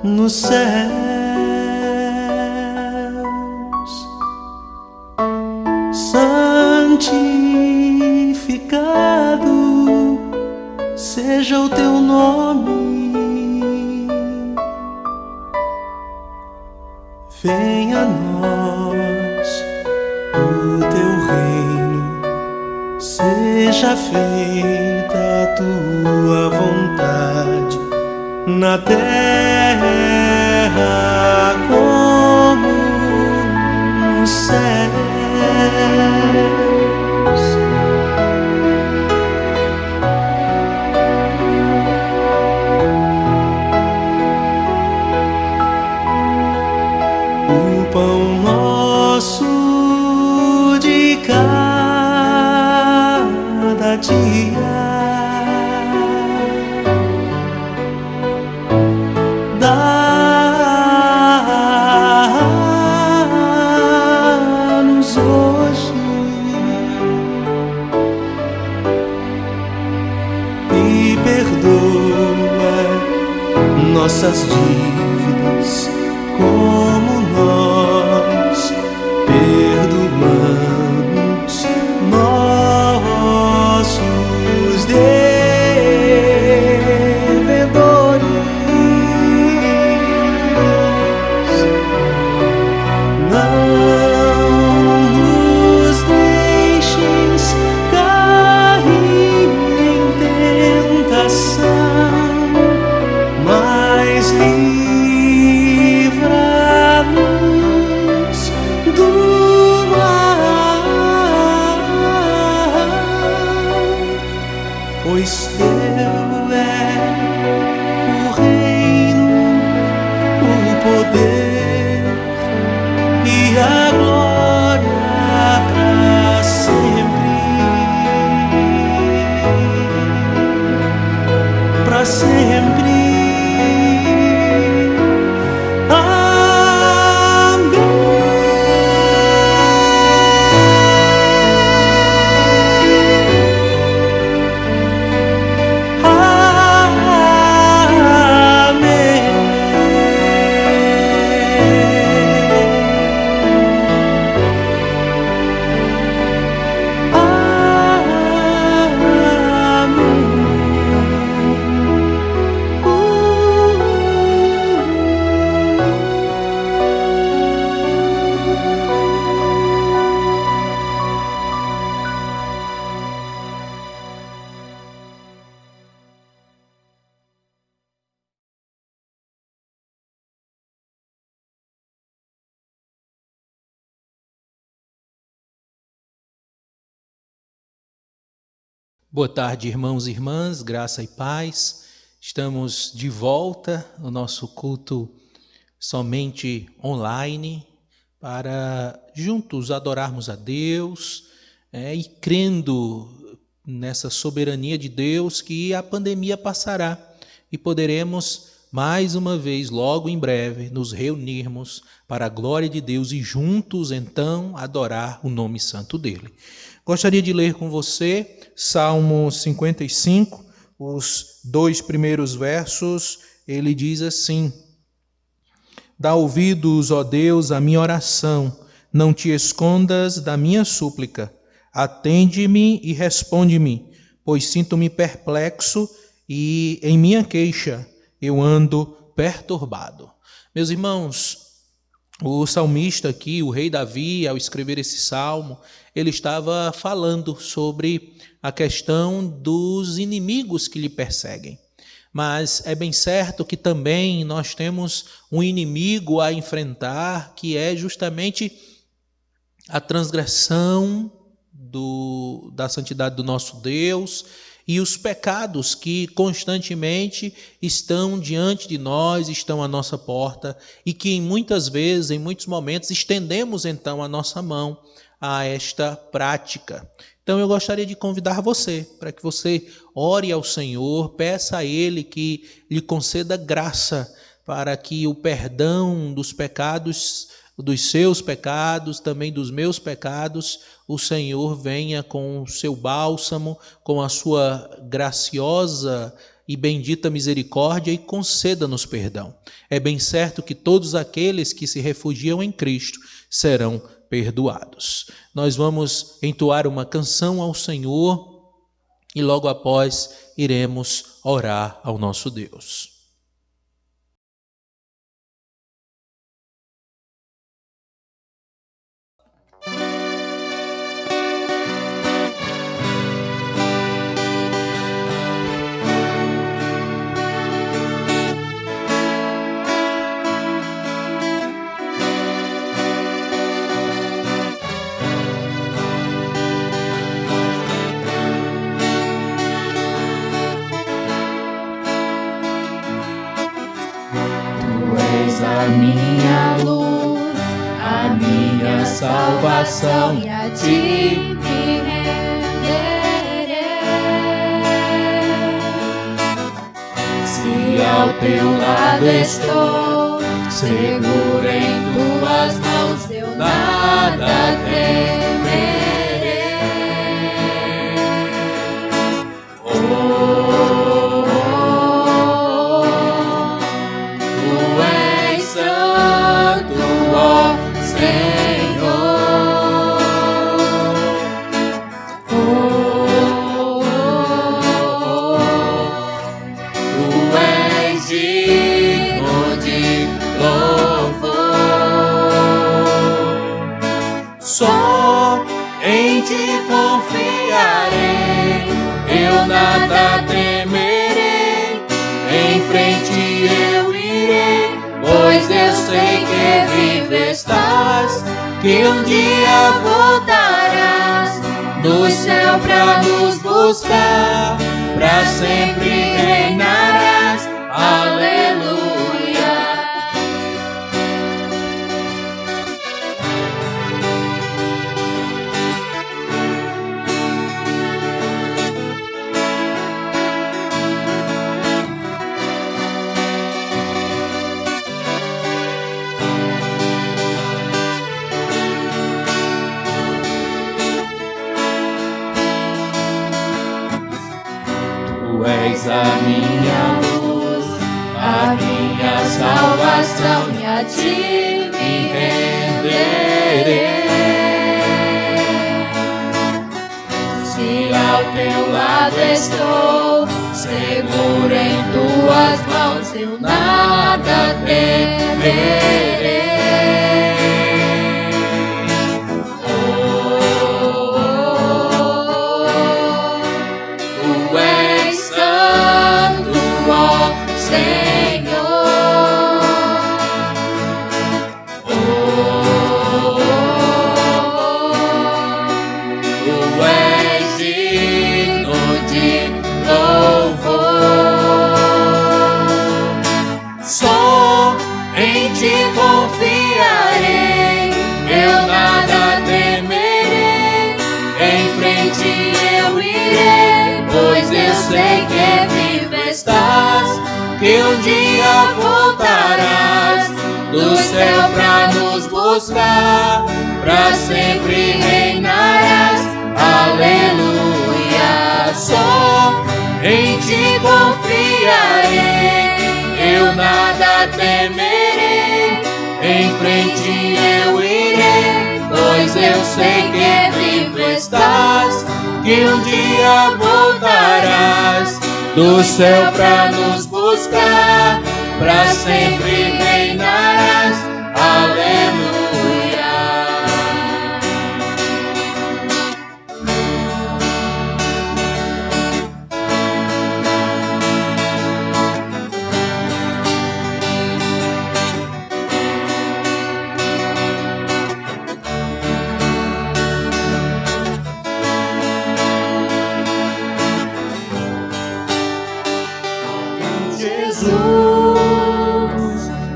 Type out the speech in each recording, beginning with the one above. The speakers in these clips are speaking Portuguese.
nos céus. Santificado seja o teu nome. Venha a nós o teu reino, seja feita a tua vontade, na terra como nos céus. O pão nosso de cada dia dá-nos hoje, e perdoa nossas dívidas, como nós perdoamos nossos devedores. Não nos deixes cair em tentação, mas livra-nos do mal, pois teu é o reino, o poder e a glória para sempre, para sempre. Boa tarde, irmãos e irmãs, graça e paz. Estamos de volta no nosso culto somente online para juntos adorarmos a Deus e crendo nessa soberania de Deus que a pandemia passará e poderemos mais uma vez, logo em breve, nos reunirmos para a glória de Deus e juntos então adorar o nome santo dele. Gostaria de ler com você Salmo 55, os 2 primeiros versos. Ele diz assim: Dá ouvidos, ó Deus, à minha oração, não te escondas da minha súplica. Atende-me e responde-me, pois sinto-me perplexo e em minha queixa eu ando perturbado. Meus irmãos, o salmista aqui, o rei Davi, ao escrever esse salmo, ele estava falando sobre a questão dos inimigos que lhe perseguem. Mas é bem certo que também nós temos um inimigo a enfrentar, que é justamente a transgressão da santidade do nosso Deus e os pecados que constantemente estão diante de nós, estão à nossa porta e que muitas vezes, em muitos momentos, estendemos então a nossa mão a esta prática. Então eu gostaria de convidar você para que você ore ao Senhor, peça a Ele que lhe conceda graça para que o perdão dos pecados, dos seus pecados, também dos meus pecados, o Senhor venha com o seu bálsamo, com a sua graciosa e bendita misericórdia, e conceda-nos perdão. É bem certo que todos aqueles que se refugiam em Cristo serão perdoados. Nós vamos entoar uma canção ao Senhor e logo após iremos orar ao nosso Deus. A minha luz, a minha salvação, e a ti me renderei. Se ao teu lado estou, seguro em tuas mãos, eu nada temerei. Só em ti confiarei, eu nada temerei. Em frente eu irei, pois eu sei que vivo estás, que um dia voltarás do céu pra nos buscar, pra sempre reinarás. Aleluia. Tu és a minha luz, a minha salvação, e a ti me renderei. Se ao teu lado estou, seguro em tuas mãos, eu nada temerei. Confiarei, eu nada temerei. Em frente eu irei, pois eu sei que vivo estás, que um dia voltarás do céu pra nos buscar, pra sempre reinarás. Aleluia. Só em ti confiarei, eu nada temerei. Em frente eu irei, pois eu sei que vivo estás, que um dia voltarás do céu pra nos buscar, pra sempre reinarás. Aleluia.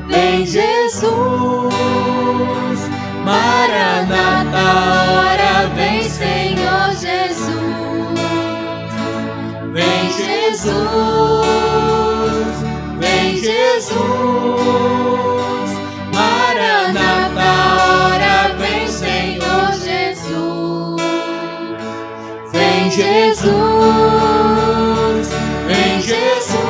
Vem Jesus, Maranata, ora vem Senhor Jesus. Vem Jesus, vem Jesus, Maranata, ora vem Senhor Jesus. Vem Jesus, vem Jesus.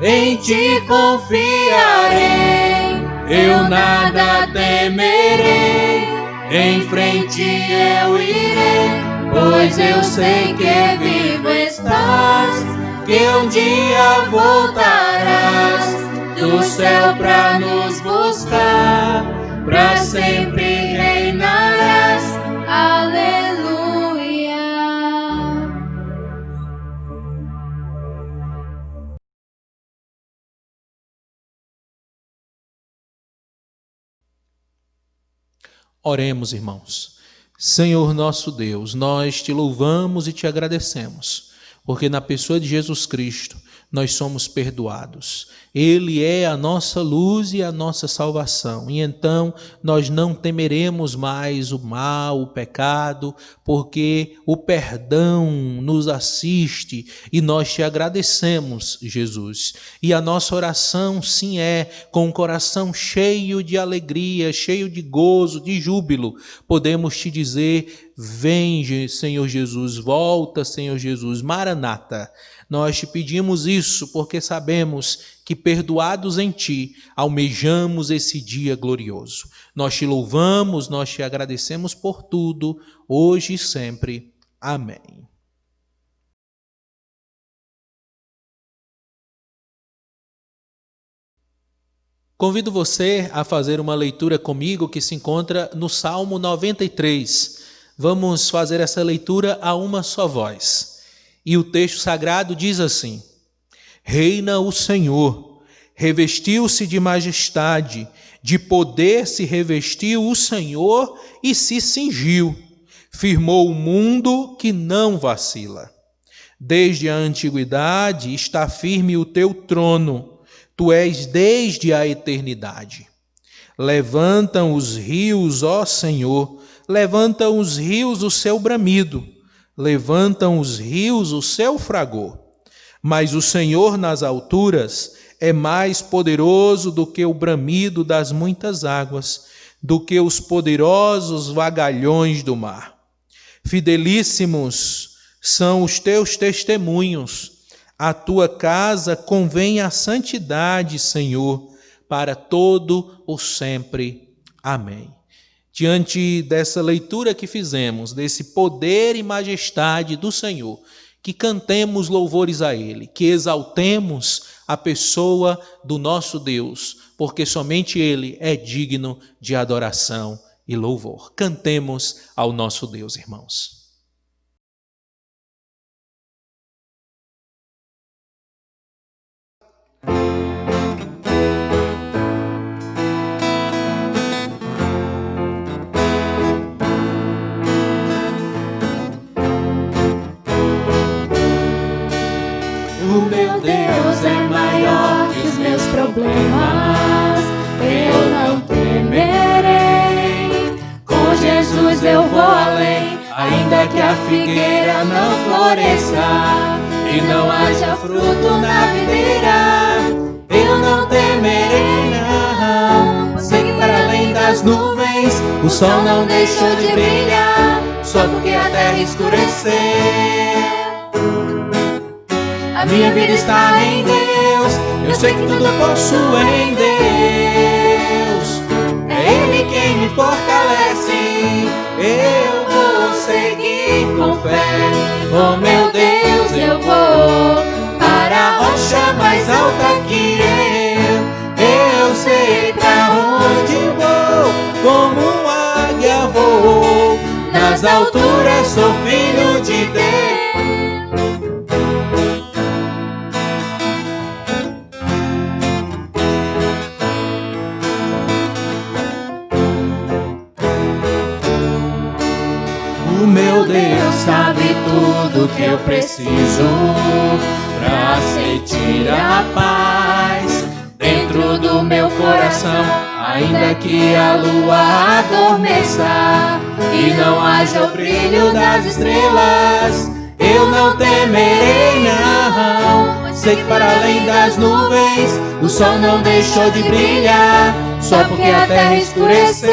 em ti confiarei. Eu nada temerei, em frente eu irei, pois eu sei que vivo estás, que um dia voltarás do céu pra nos buscar, pra sempre reinarás. Aleluia. Oremos, irmãos. Senhor nosso Deus, nós te louvamos e te agradecemos, porque na pessoa de Jesus Cristo nós somos perdoados. Ele é a nossa luz e a nossa salvação. E então nós não temeremos mais o mal, o pecado, porque o perdão nos assiste e nós te agradecemos, Jesus. E a nossa oração, sim, é com o coração cheio de alegria, cheio de gozo, de júbilo. Podemos te dizer: vem, Senhor Jesus, volta, Senhor Jesus, Maranata. Nós te pedimos isso porque sabemos que, perdoados em ti, almejamos esse dia glorioso. Nós te louvamos, nós te agradecemos por tudo, hoje e sempre. Amém. Convido você a fazer uma leitura comigo que se encontra no Salmo 93. Vamos fazer essa leitura a uma só voz. E o texto sagrado diz assim: Reina o Senhor, revestiu-se de majestade, de poder se revestiu o Senhor e se cingiu. Firmou o mundo que não vacila. Desde a antiguidade está firme o teu trono, tu és desde a eternidade. Levantam os rios, ó Senhor, levantam os rios o seu bramido, levantam os rios o seu fragor. Mas o Senhor nas alturas é mais poderoso do que o bramido das muitas águas, do que os poderosos vagalhões do mar. Fidelíssimos são os teus testemunhos, a tua casa convém a santidade, Senhor, para todo o sempre. Amém. Diante dessa leitura que fizemos, desse poder e majestade do Senhor, que cantemos louvores a Ele, que exaltemos a pessoa do nosso Deus, porque somente Ele é digno de adoração e louvor. Cantemos ao nosso Deus, irmãos. O meu Deus é maior que os meus problemas, eu não temerei. Com Jesus eu vou além, ainda que a figueira não floresça e não haja fruto na videira. Eu não temerei, não. Sei que para além das nuvens o sol não deixou de brilhar, só porque a terra escureceu. A minha vida está em Deus, eu sei que tudo posso em Deus. É Ele quem me fortalece, eu vou seguir com fé. Oh meu Deus, eu vou para a rocha mais alta que eu sei pra onde vou, como águia vou, nas alturas sou filho de Deus. O meu Deus sabe tudo que eu preciso pra sentir a paz dentro do meu coração. Ainda que a lua adormeça e não haja o brilho das estrelas, eu não temerei, não. Sei que para além das nuvens o sol não deixou de brilhar, só porque a terra escureceu.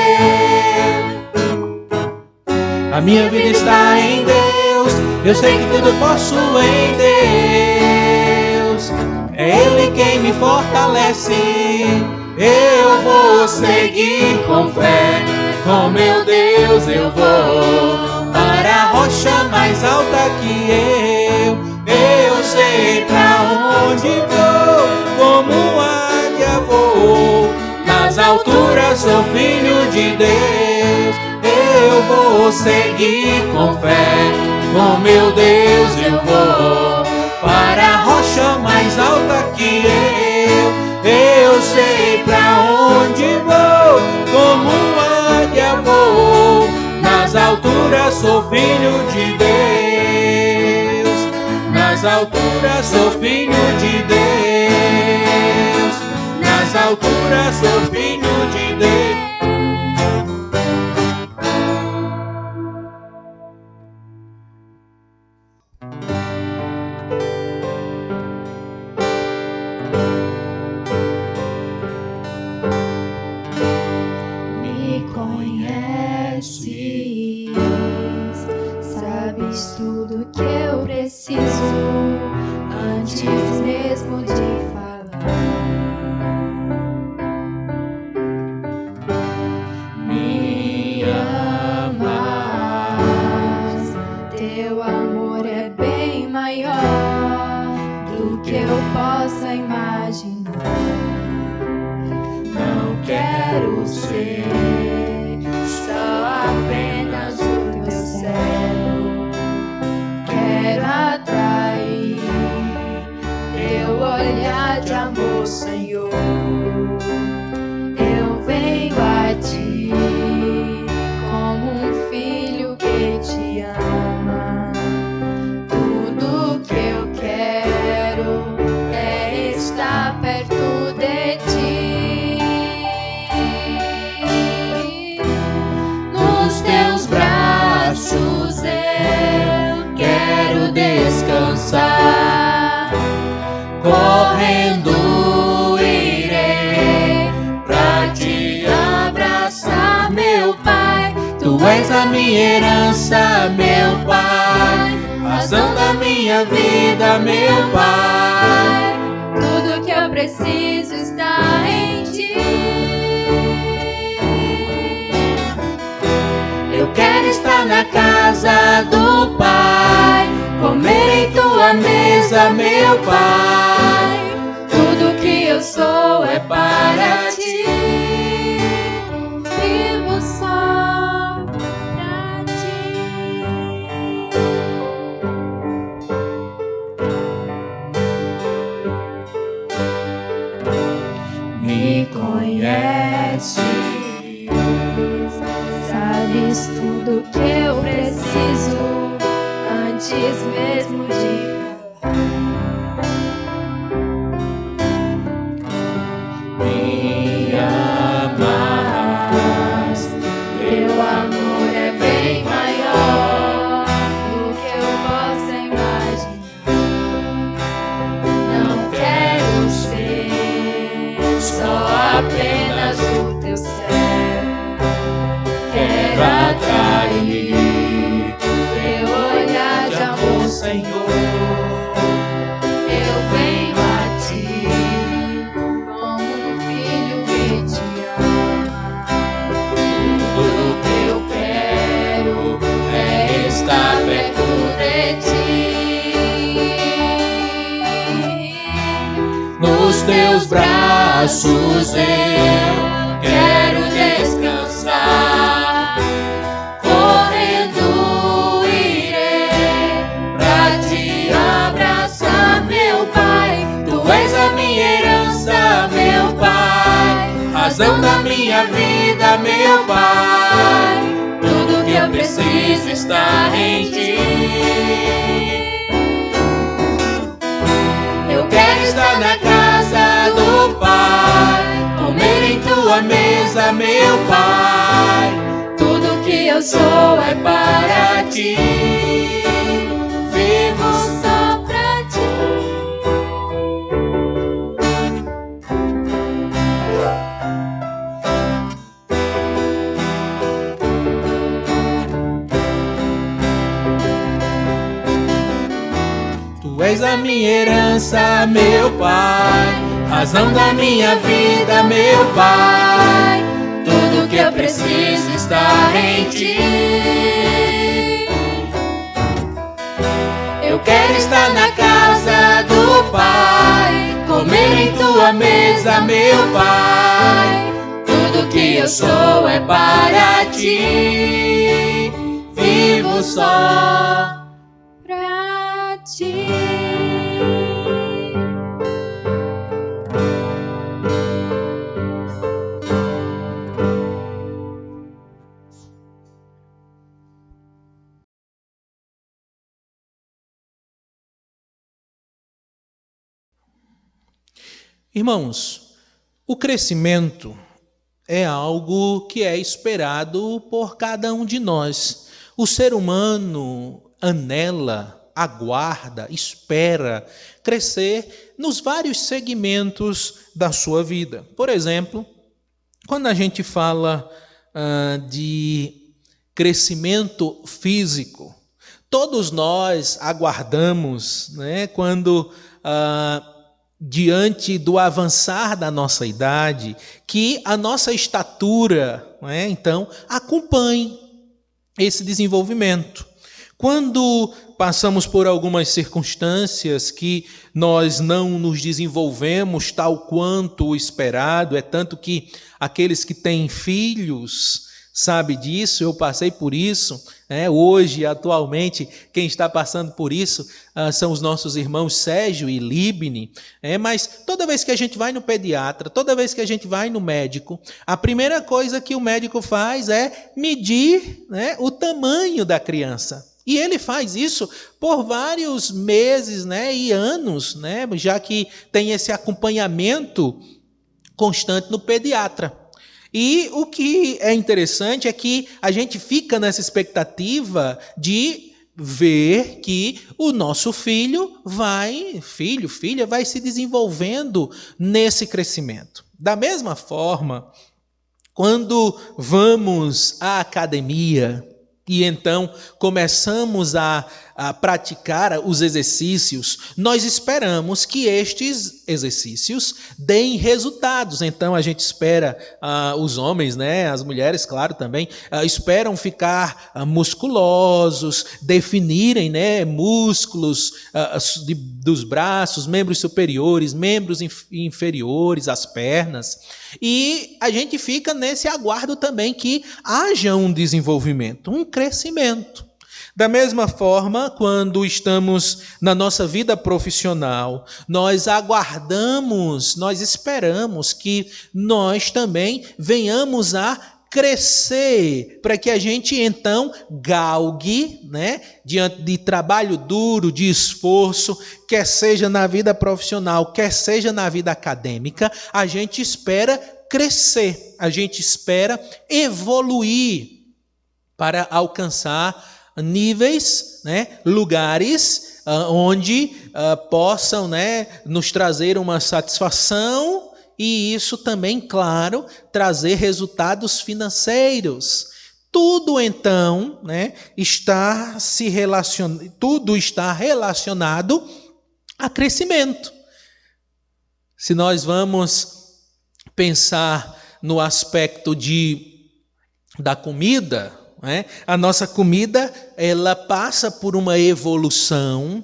A minha vida está em Deus, eu sei que tudo posso em Deus. É é Ele quem me fortalece. Eu vou seguir com fé, com meu Deus eu vou para a rocha mais alta que eu sei pra onde vou, como águia vou, nas alturas sou filho de Deus. Eu vou seguir com fé, com meu Deus eu vou para a rocha mais alta que eu sei pra onde vou, como águia vou, nas alturas sou filho de Deus, nas alturas sou filho de Deus, nas alturas sou filho de Deus. Sabes tudo que eu preciso antes mesmo de falar. Me amas, teu amor é bem maior do que eu possa imaginar. Não quero ser só apenas o teu céu. Quero atrair teu olhar de amor, Senhor. Eu venho a ti como um filho que te ama. Tudo que eu quero é estar perto de ti. Nos teus braços eu quero descansar. Correndo irei pra te abraçar, meu Pai. Tu és a minha herança, meu Pai, razão da minha vida, meu Pai. Tudo que eu preciso está em ti. Eu quero estar na casa do Pai, comer em tua mesa, meu Pai. Tudo que eu sou é para ti. Vivo só pra ti. Me conheces, sabes tudo que eu preciso antes mesmo de me amas. Teu amor é bem maior do que eu possa imaginar. Não quero ser só apenas o teu céu. Quero atrair teu olhar de amor, Senhor. Eu venho a ti como um filho que te ama. Tudo que eu quero é estar perto de ti. Nos teus braços eu quero descansar. Correndo irei pra te abraçar, meu Pai. Tu és a minha herança, meu Pai, razão da minha vida, meu Pai. Tudo que eu preciso está em ti. Eu quero estar na casa do Pai, comer em tua mesa, meu Pai. Tudo que eu sou é para ti. Vivo só pra ti. Tu Tu és a minha herança, meu Pai, razão da minha vida, meu Pai. Tudo que eu preciso está em Ti. Eu quero estar na casa do Pai, comer em Tua mesa, meu Pai. Tudo que eu sou é para Ti. Vivo só Pra Ti. Irmãos, o crescimento é algo que é esperado por cada um de nós. O ser humano anela, aguarda, espera crescer nos vários segmentos da sua vida. Por exemplo, quando a gente fala de crescimento físico, todos nós aguardamos, né, quando diante do avançar da nossa idade, que a nossa estatura, né, então, acompanhe esse desenvolvimento. Quando passamos por algumas circunstâncias que nós não nos desenvolvemos tal quanto o esperado, é tanto que aqueles que têm filhos sabe disso, eu passei por isso, hoje, atualmente, quem está passando por isso são os nossos irmãos Sérgio e Libni, mas toda vez que a gente vai no pediatra, toda vez que a gente vai no médico, a primeira coisa que o médico faz é medir, o tamanho da criança. E ele faz isso por vários meses, e anos, já que tem esse acompanhamento constante no pediatra. E o que é interessante é que a gente fica nessa expectativa de ver que o nosso filha, vai se desenvolvendo nesse crescimento. Da mesma forma, quando vamos à academia e então começamos a praticar os exercícios, nós esperamos que estes exercícios deem resultados. Então a gente espera, os homens, as mulheres, claro, também, esperam ficar musculosos, definirem músculos dos braços, membros superiores, membros inferiores, as pernas. E a gente fica nesse aguardo também que haja um desenvolvimento, um crescimento. Da mesma forma, quando estamos na nossa vida profissional, nós aguardamos, nós esperamos que nós também venhamos a crescer, para que a gente então galgue, diante de trabalho duro, de esforço, quer seja na vida profissional, quer seja na vida acadêmica, a gente espera crescer, a gente espera evoluir para alcançar níveis, lugares onde possam nos trazer uma satisfação e isso também, claro, trazer resultados financeiros. Tudo então tudo está relacionado a crescimento. Se nós vamos pensar no aspecto da comida, a nossa comida, ela passa por uma evolução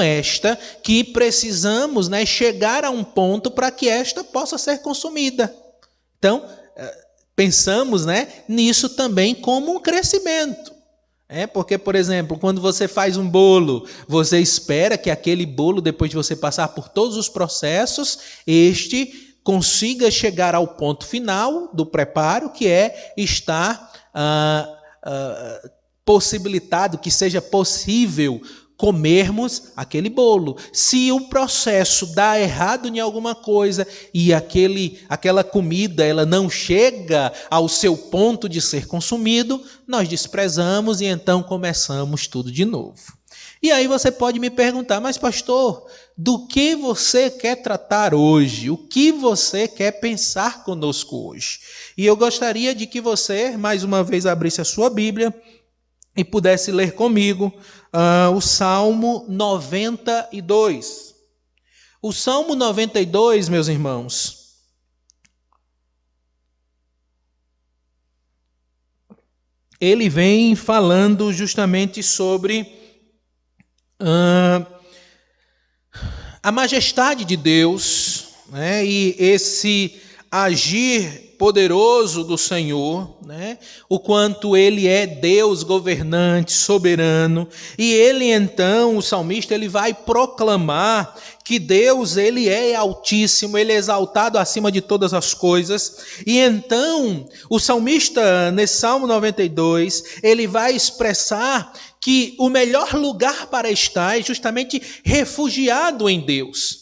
esta que precisamos chegar a um ponto para que esta possa ser consumida. Então, pensamos nisso também como um crescimento. Porque, por exemplo, quando você faz um bolo, você espera que aquele bolo, depois de você passar por todos os processos, este consiga chegar ao ponto final do preparo, que é estar possibilitado, que seja possível comermos aquele bolo. Se o processo dá errado em alguma coisa e aquela comida ela não chega ao seu ponto de ser consumido, nós desprezamos e então começamos tudo de novo. E aí você pode me perguntar, mas pastor, do que você quer tratar hoje? O que você quer pensar conosco hoje? E eu gostaria de que você, mais uma vez, abrisse a sua Bíblia e pudesse ler comigo o Salmo 92. O Salmo 92, meus irmãos, ele vem falando justamente sobre a majestade de Deus, né, e esse agir poderoso do Senhor, né, o quanto Ele é Deus governante, soberano, e Ele então, o salmista, ele vai proclamar que Deus, Ele é altíssimo, Ele é exaltado acima de todas as coisas, e então o salmista, nesse Salmo 92, ele vai expressar que o melhor lugar para estar é justamente refugiado em Deus.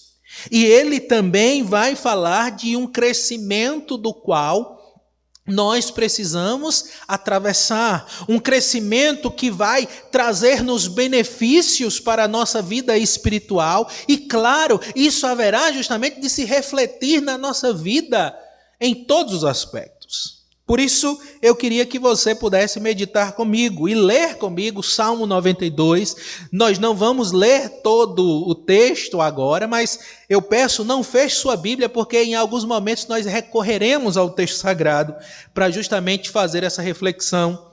E ele também vai falar de um crescimento do qual nós precisamos atravessar, um crescimento que vai trazer-nos benefícios para a nossa vida espiritual, e claro, isso haverá justamente de se refletir na nossa vida em todos os aspectos. Por isso, eu queria que você pudesse meditar comigo e ler comigo o Salmo 92. Nós não vamos ler todo o texto agora, mas eu peço, não feche sua Bíblia, porque em alguns momentos nós recorreremos ao texto sagrado para justamente fazer essa reflexão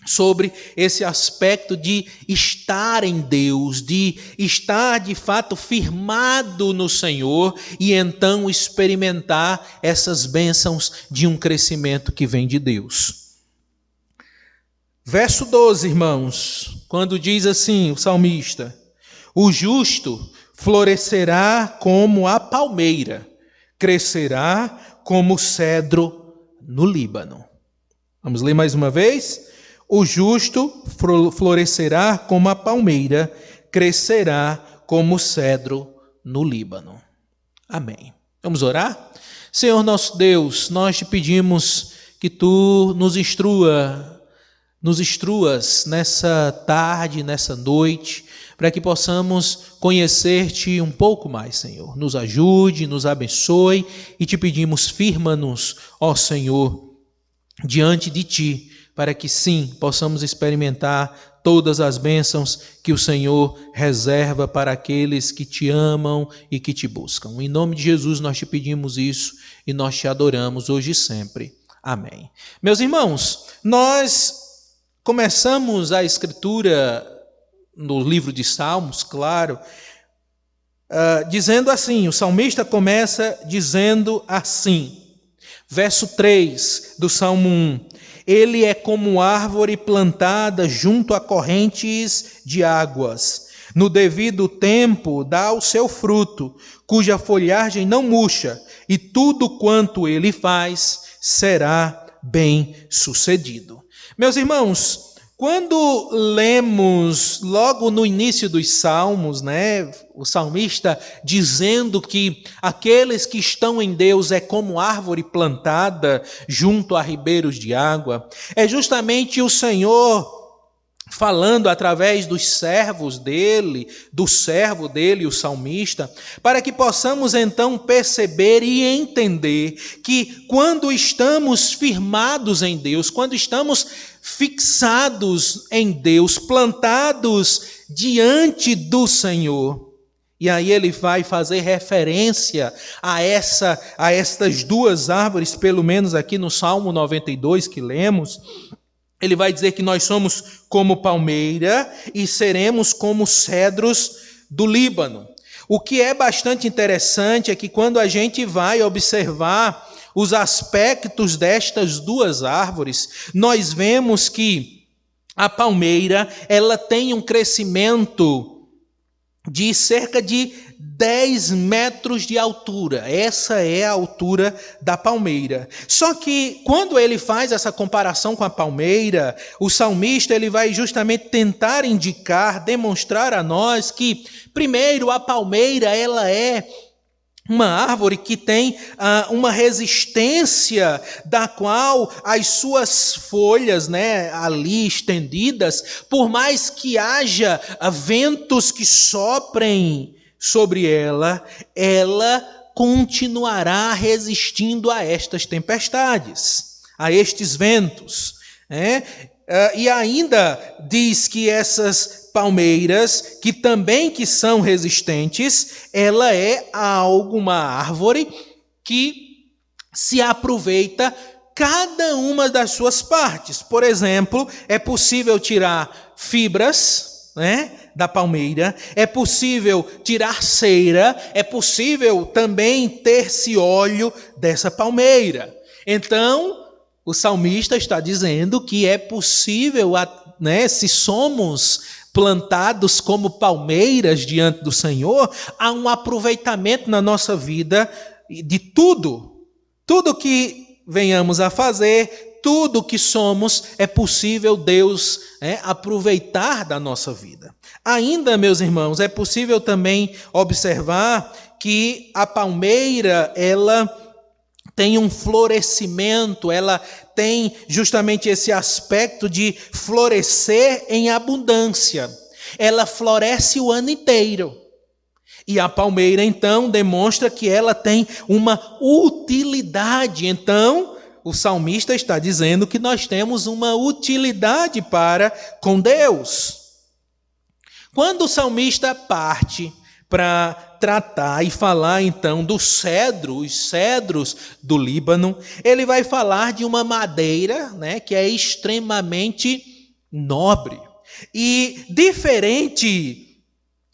sobre esse aspecto de estar em Deus, de estar de fato firmado no Senhor e então experimentar essas bênçãos de um crescimento que vem de Deus. Verso 12, irmãos, quando diz assim o salmista: o justo florescerá como a palmeira, crescerá como o cedro no Líbano. Vamos ler mais uma vez? O justo florescerá como a palmeira, crescerá como o cedro no Líbano. Amém. Vamos orar? Senhor nosso Deus, nós te pedimos que Tu nos instruas nessa tarde, nessa noite, para que possamos conhecer-te um pouco mais, Senhor. Nos ajude, nos abençoe e te pedimos, firma-nos, ó Senhor, diante de Ti, para que sim, possamos experimentar todas as bênçãos que o Senhor reserva para aqueles que te amam e que te buscam. Em nome de Jesus nós te pedimos isso e nós te adoramos hoje e sempre. Amém. Meus irmãos, nós começamos a escritura no livro de Salmos, claro, dizendo assim, o salmista começa dizendo assim, verso 3 do Salmo 1, ele é como árvore plantada junto a correntes de águas. No devido tempo dá o seu fruto, cuja folhagem não murcha, e tudo quanto ele faz será bem sucedido. Meus irmãos, quando lemos logo no início dos Salmos, né, o salmista dizendo que aqueles que estão em Deus é como árvore plantada junto a ribeiros de água, é justamente o Senhor falando através dos servos dele, do servo dele, o salmista, para que possamos então perceber e entender que quando estamos firmados em Deus, quando estamos fixados em Deus, plantados diante do Senhor, e aí ele vai fazer referência a estas duas árvores, pelo menos aqui no Salmo 92 que lemos. Ele vai dizer que nós somos como palmeira e seremos como cedros do Líbano. O que é bastante interessante é que quando a gente vai observar os aspectos destas duas árvores, nós vemos que a palmeira, ela tem um crescimento de cerca de 10 metros de altura. Essa é a altura da palmeira. Só que quando ele faz essa comparação com a palmeira, o salmista ele vai justamente tentar indicar, demonstrar a nós que, primeiro, a palmeira ela é uma árvore que tem uma resistência da qual as suas folhas, né, ali estendidas, por mais que haja ventos que soprem sobre ela, ela continuará resistindo a estas tempestades, a estes ventos, né? E ainda diz que essas palmeiras, que são resistentes, ela é uma árvore que se aproveita cada uma das suas partes. Por exemplo, é possível tirar fibras, né, da palmeira, é possível tirar cera, é possível também ter-se óleo dessa palmeira. Então, o salmista está dizendo que é possível, né, se somos plantados como palmeiras diante do Senhor, há um aproveitamento na nossa vida de tudo que venhamos a fazer, tudo que somos, é possível Deus aproveitar da nossa vida. Ainda, meus irmãos, é possível também observar que a palmeira, ela tem um florescimento, ela tem justamente esse aspecto de florescer em abundância. Ela floresce o ano inteiro. E a palmeira, então, demonstra que ela tem uma utilidade. Então, o salmista está dizendo que nós temos uma utilidade para com Deus. Quando o salmista parte para tratar e falar, então, do cedro, os cedros do Líbano, ele vai falar de uma madeira, né, que é extremamente nobre. E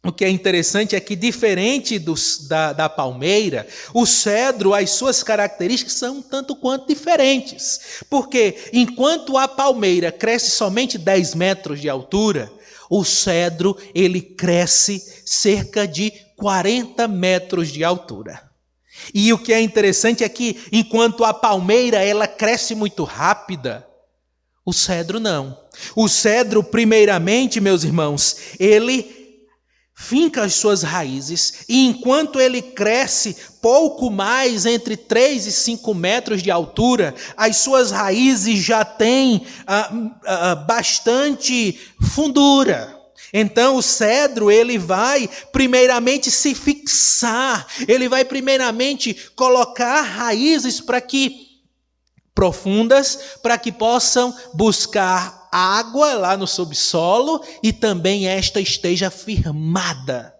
o que é interessante é que, diferente da palmeira, o cedro, as suas características são tanto quanto diferentes. Porque, enquanto a palmeira cresce somente 10 metros de altura, o cedro, ele cresce cerca de 40 metros de altura. E o que é interessante é que, enquanto a palmeira, ela cresce muito rápida, o cedro não. O cedro, primeiramente, meus irmãos, ele finca as suas raízes, e enquanto ele cresce pouco mais, entre 3 e 5 metros de altura, as suas raízes já têm bastante fundura. Então o cedro, ele vai primeiramente se fixar, ele vai primeiramente colocar raízes profundas, para que possam buscar água lá no subsolo e também esta esteja firmada.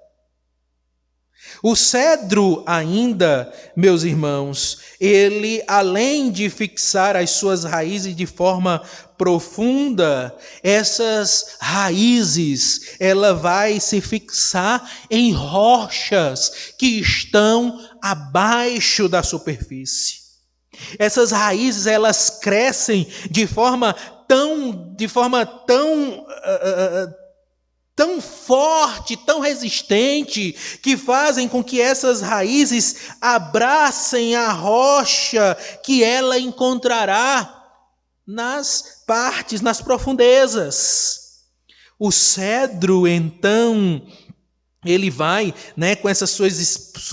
O cedro ainda, meus irmãos, ele, além de fixar as suas raízes de forma profunda, essas raízes, ela vai se fixar em rochas que estão abaixo da superfície. Essas raízes, elas crescem de forma tão forte, tão resistente, que fazem com que essas raízes abracem a rocha que ela encontrará nas profundezas. O cedro, então, ele vai, né, com essa sua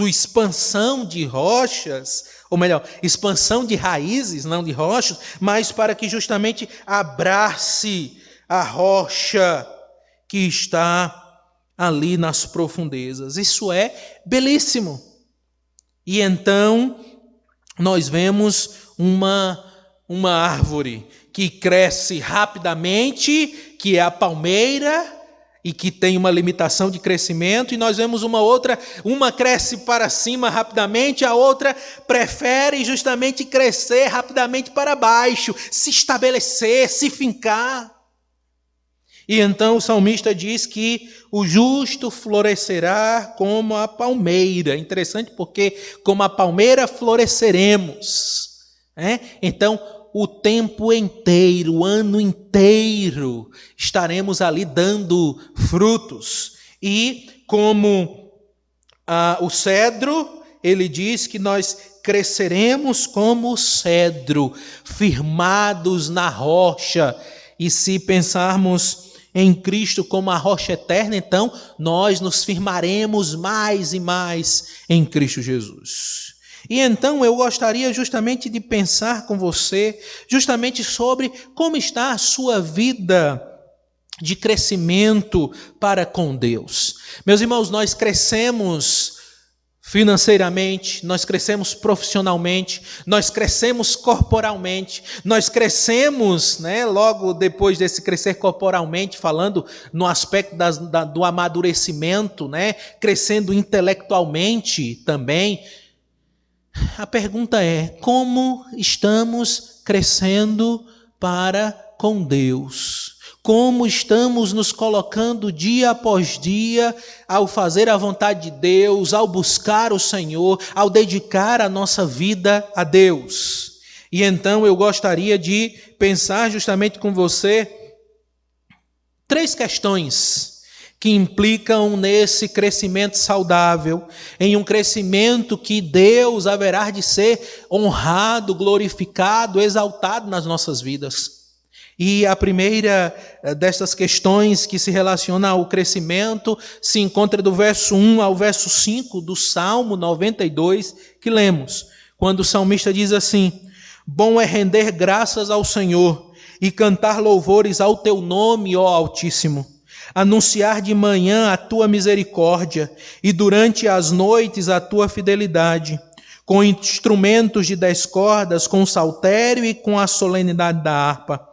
expansão de rochas, ou melhor, expansão de raízes, não de rochas, mas para que justamente abrace a rocha que está ali nas profundezas. Isso é belíssimo. E então nós vemos uma árvore que cresce rapidamente, que é a palmeira, e que tem uma limitação de crescimento, e nós vemos uma cresce para cima rapidamente, a outra prefere justamente crescer rapidamente para baixo, se estabelecer, se fincar. E então o salmista diz que o justo florescerá como a palmeira. Interessante, porque como a palmeira floresceremos. Então, o tempo inteiro, o ano inteiro, estaremos ali dando frutos. E como o cedro, ele diz que nós cresceremos como o cedro, firmados na rocha. E se pensarmos em Cristo como a rocha eterna, então nós nos firmaremos mais e mais em Cristo Jesus. E então eu gostaria justamente de pensar com você, justamente sobre como está a sua vida de crescimento para com Deus. Meus irmãos, nós crescemos financeiramente, nós crescemos profissionalmente, nós crescemos corporalmente, nós crescemos, logo depois desse crescer corporalmente, falando no aspecto do amadurecimento, crescendo intelectualmente também. A pergunta é: como estamos crescendo para com Deus? Como estamos nos colocando dia após dia ao fazer a vontade de Deus, ao buscar o Senhor, ao dedicar a nossa vida a Deus? E então eu gostaria de pensar justamente com você 3 questões que implicam nesse crescimento saudável, em um crescimento que Deus haverá de ser honrado, glorificado, exaltado nas nossas vidas. E a primeira destas questões que se relaciona ao crescimento se encontra do verso 1 ao verso 5 do Salmo 92, que lemos, quando o salmista diz assim: bom é render graças ao Senhor e cantar louvores ao teu nome, ó Altíssimo, anunciar de manhã a tua misericórdia e durante as noites a tua fidelidade, com instrumentos de 10 cordas, com saltério e com a solenidade da harpa.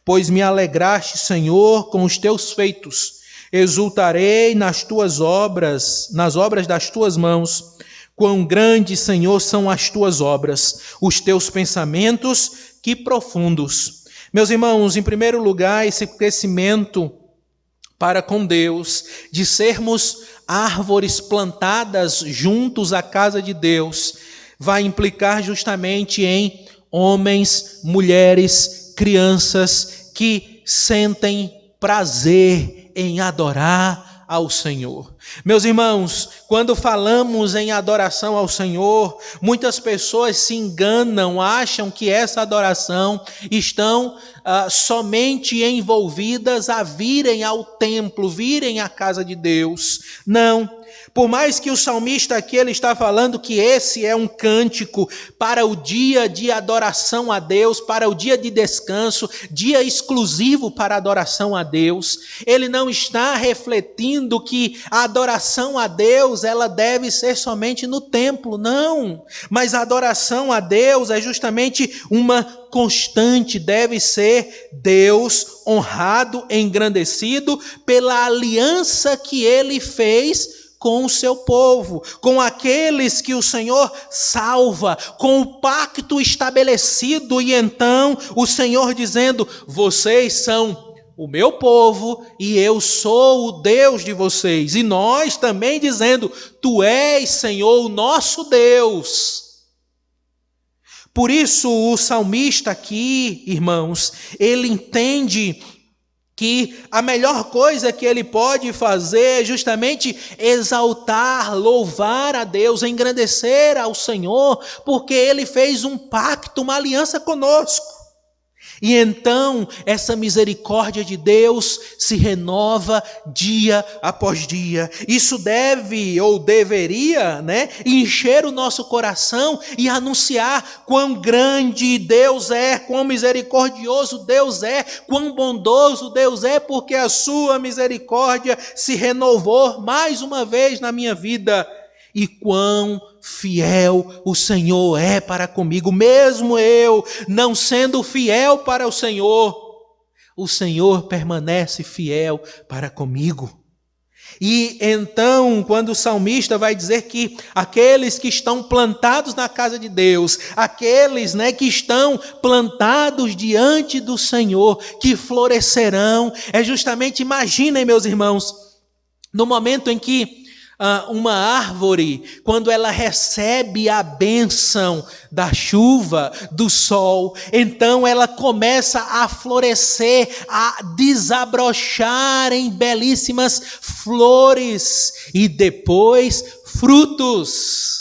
Pois me alegraste, Senhor, com os teus feitos. Exultarei nas tuas obras, nas obras das tuas mãos. Quão grandes, Senhor, são as tuas obras, os teus pensamentos, que profundos. Meus irmãos, em primeiro lugar, esse crescimento para com Deus, de sermos árvores plantadas juntos à casa de Deus, vai implicar justamente em homens, mulheres, crianças que sentem prazer em adorar ao Senhor. Meus irmãos, quando falamos em adoração ao Senhor, muitas pessoas se enganam, acham que essa adoração estão somente envolvidas a virem ao templo, virem à casa de Deus. Não. Por mais que o salmista aqui ele está falando que esse é um cântico para o dia de adoração a Deus, para o dia de descanso, dia exclusivo para adoração a Deus, ele não está refletindo que a adoração a Deus ela deve ser somente no templo, não. Mas a adoração a Deus é justamente uma constante, deve ser Deus honrado, engrandecido pela aliança que ele fez com o seu povo, com aqueles que o Senhor salva, com o pacto estabelecido, e então o Senhor dizendo: vocês são o meu povo e eu sou o Deus de vocês. E nós também dizendo: tu és, Senhor, o nosso Deus. Por isso o salmista aqui, irmãos, ele entende que a melhor coisa que ele pode fazer é justamente exaltar, louvar a Deus, engrandecer ao Senhor, porque ele fez um pacto, uma aliança conosco. E então essa misericórdia de Deus se renova dia após dia. Isso deve ou deveria, encher o nosso coração e anunciar quão grande Deus é, quão misericordioso Deus é, quão bondoso Deus é, porque a sua misericórdia se renovou mais uma vez na minha vida. E quão fiel o Senhor é para comigo, mesmo eu não sendo fiel para o Senhor permanece fiel para comigo. E então, quando o salmista vai dizer que aqueles que estão plantados na casa de Deus, aqueles que estão plantados diante do Senhor, que florescerão, é justamente, imaginem, meus irmãos, no momento em que uma árvore, quando ela recebe a bênção da chuva, do sol, então ela começa a florescer, a desabrochar em belíssimas flores e depois frutos.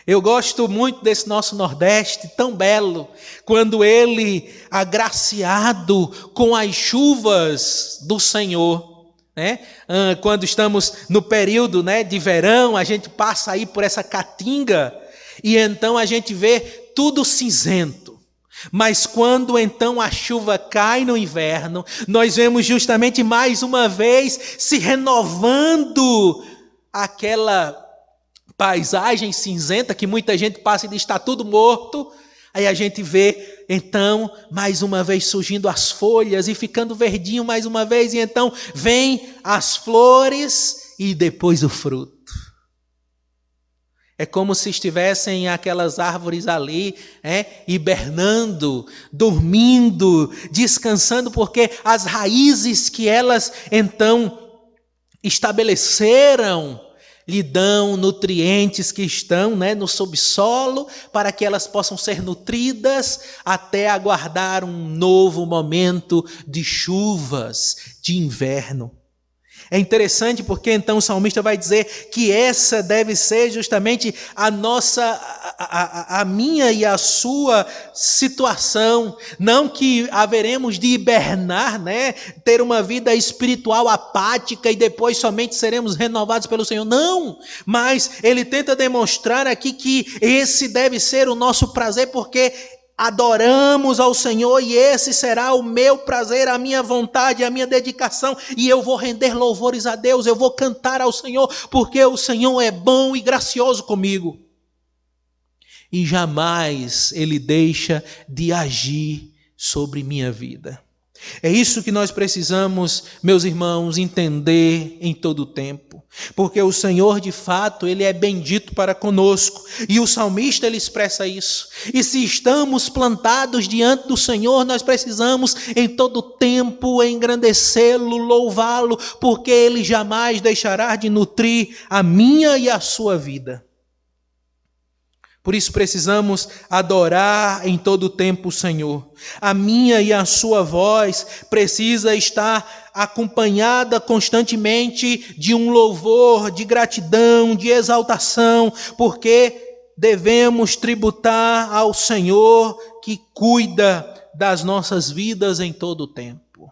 Eu gosto muito desse nosso Nordeste tão belo, quando ele, agraciado com as chuvas do Senhor, quando estamos no período de verão, a gente passa aí por essa caatinga e então a gente vê tudo cinzento. Mas quando então a chuva cai no inverno, nós vemos justamente mais uma vez se renovando aquela paisagem cinzenta que muita gente passa e diz: está tudo morto. Aí a gente vê, então, mais uma vez surgindo as folhas e ficando verdinho mais uma vez. E então vem as flores e depois o fruto. É como se estivessem aquelas árvores ali, hibernando, dormindo, descansando, porque as raízes que elas então estabeleceram lhe dão nutrientes que estão no subsolo para que elas possam ser nutridas até aguardar um novo momento de chuvas de inverno. É interessante porque então o salmista vai dizer que essa deve ser justamente a minha e a sua situação. Não que haveremos de hibernar, ter uma vida espiritual apática e depois somente seremos renovados pelo Senhor. Não, mas ele tenta demonstrar aqui que esse deve ser o nosso prazer, porque adoramos ao Senhor e esse será o meu prazer, a minha vontade, a minha dedicação, e eu vou render louvores a Deus, eu vou cantar ao Senhor, porque o Senhor é bom e gracioso comigo. E jamais Ele deixa de agir sobre minha vida. É isso que nós precisamos, meus irmãos, entender em todo o tempo. Porque o Senhor, de fato, Ele é bendito para conosco. E o salmista, ele expressa isso. E se estamos plantados diante do Senhor, nós precisamos em todo o tempo engrandecê-lo, louvá-lo, porque Ele jamais deixará de nutrir a minha e a sua vida. Por isso precisamos adorar em todo o tempo o Senhor. A minha e a sua voz precisa estar acompanhada constantemente de um louvor, de gratidão, de exaltação, porque devemos tributar ao Senhor que cuida das nossas vidas em todo o tempo.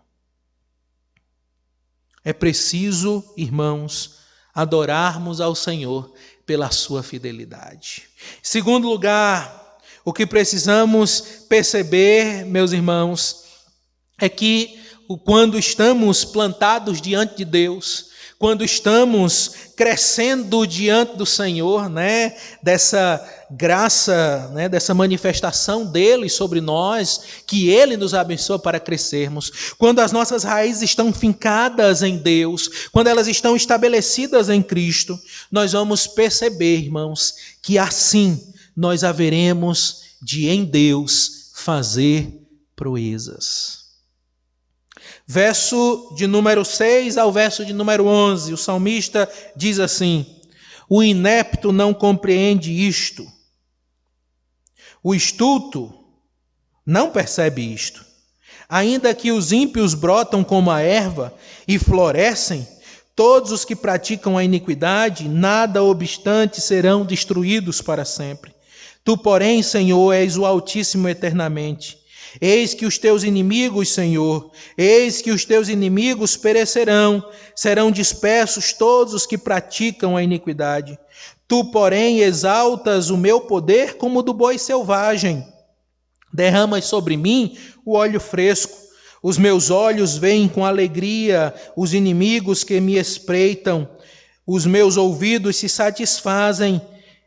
É preciso, irmãos, adorarmos ao Senhor pela sua fidelidade. Segundo lugar, o que precisamos perceber, meus irmãos, é que quando estamos plantados diante de Deus, quando estamos crescendo diante do Senhor, dessa graça, dessa manifestação dele sobre nós, que ele nos abençoa para crescermos, quando as nossas raízes estão fincadas em Deus, quando elas estão estabelecidas em Cristo, nós vamos perceber, irmãos, que assim nós haveremos de em Deus fazer proezas. Verso de número 6 ao verso de número 11, o salmista diz assim: o inepto não compreende isto, o estulto não percebe isto. Ainda que os ímpios brotam como a erva e florescem, todos os que praticam a iniquidade, nada obstante, serão destruídos para sempre. Tu, porém, Senhor, és o Altíssimo eternamente. Eis que os teus inimigos, Senhor, eis que os teus inimigos perecerão, serão dispersos todos os que praticam a iniquidade. Tu, porém, exaltas o meu poder como o do boi selvagem. Derramas sobre mim o óleo fresco. Os meus olhos veem com alegria os inimigos que me espreitam. Os meus ouvidos se satisfazem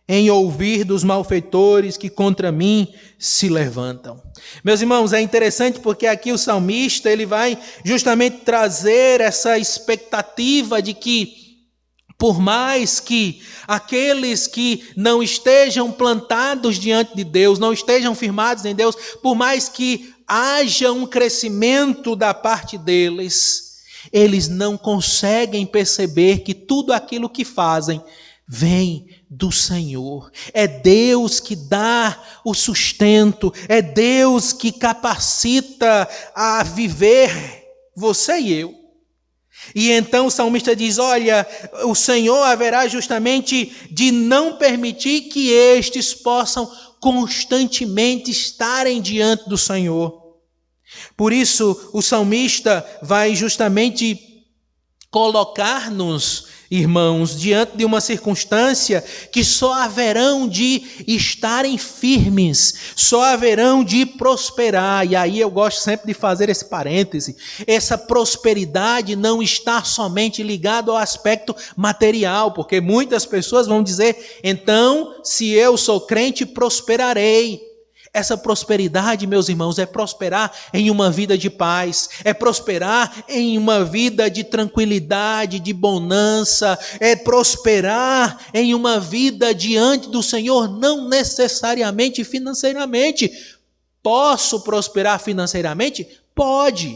em ouvir dos malfeitores que contra mim se levantam. Meus irmãos, é interessante porque aqui o salmista ele vai justamente trazer essa expectativa de que, por mais que aqueles que não estejam plantados diante de Deus, não estejam firmados em Deus, por mais que haja um crescimento da parte deles, eles não conseguem perceber que tudo aquilo que fazem vem do Senhor. É Deus que dá o sustento, é Deus que capacita a viver você e eu. E então o salmista diz: olha, o Senhor haverá justamente de não permitir que estes possam constantemente estarem diante do Senhor. Por isso o salmista vai justamente colocar-nos irmãos, diante de uma circunstância que só haverão de estarem firmes, só haverão de prosperar. E aí eu gosto sempre de fazer esse parêntese. Essa prosperidade não está somente ligada ao aspecto material, porque muitas pessoas vão dizer, então, se eu sou crente, prosperarei. Essa prosperidade, meus irmãos, é prosperar em uma vida de paz, é prosperar em uma vida de tranquilidade, de bonança, é prosperar em uma vida diante do Senhor, não necessariamente financeiramente. Posso prosperar financeiramente? Pode,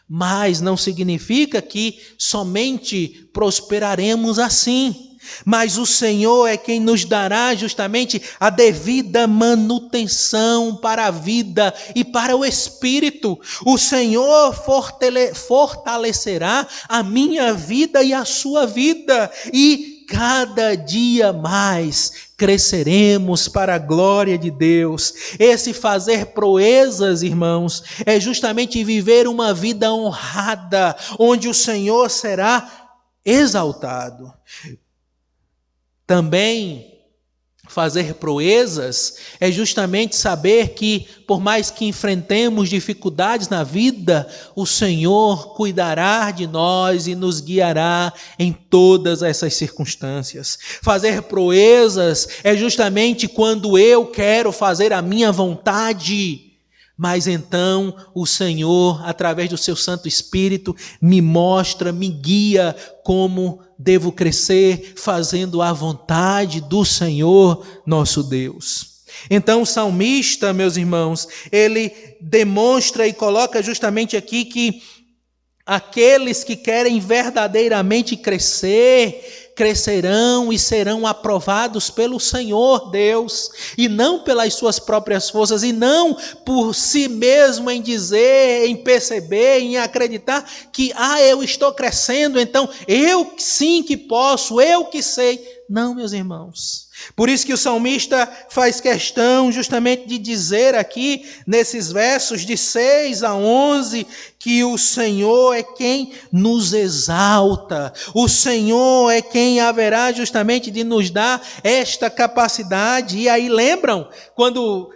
mas não significa que somente prosperaremos assim. Mas o Senhor é quem nos dará justamente a devida manutenção para a vida e para o espírito. O Senhor fortalecerá a minha vida e a sua vida, e cada dia mais cresceremos para a glória de Deus. Esse fazer proezas, irmãos, é justamente viver uma vida honrada, onde o Senhor será exaltado. Também fazer proezas é justamente saber que, por mais que enfrentemos dificuldades na vida, o Senhor cuidará de nós e nos guiará em todas essas circunstâncias. Fazer proezas é justamente quando eu quero fazer a minha vontade, mas então o Senhor, através do seu Santo Espírito, me mostra, me guia como devo crescer, fazendo a vontade do Senhor nosso Deus. Então o salmista, meus irmãos, ele demonstra e coloca justamente aqui que aqueles que querem verdadeiramente crescer, crescerão e serão aprovados pelo Senhor Deus, e não pelas suas próprias forças, e não por si mesmo em dizer, em perceber, em acreditar que, eu estou crescendo, então eu sim que posso, eu que sei. Não, meus irmãos. Por isso que o salmista faz questão justamente de dizer aqui, nesses versos de 6 a 11, que o Senhor é quem nos exalta, o Senhor é quem haverá justamente de nos dar esta capacidade. E aí lembram, quando